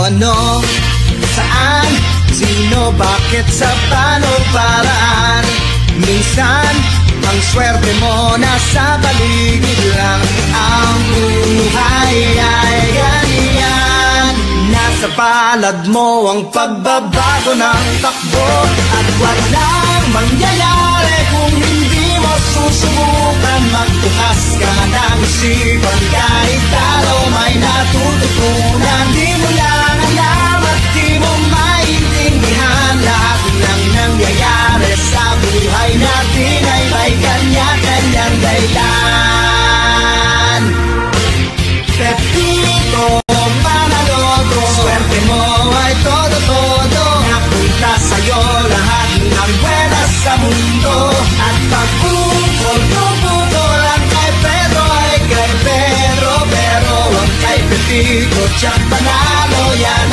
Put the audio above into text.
ano, saan, sino, bakit, sa paano, paraan. Minsan, ang swerte mo nasa paligid lang. Ang buhay ay ganyan, nasa palad mo ang pagbabago ng takbo. At walang mangyayari kung hindi mo susubukan. Magbukas ka ng isipan, kahit talo may natututunan. Di mo lang alam at di mo maintindihan, lahat ng nangyayari sa buhay natin ay may kanya-kanyang dahilan. Pepito Manaloto, swerte mo ay todo-todo. Napunta sa'yo lahat ng buwenas sa mundo. At pagpupol ang kay Pedro ay kay Pedro, pero ang kay Pepito tiyak panalo yan.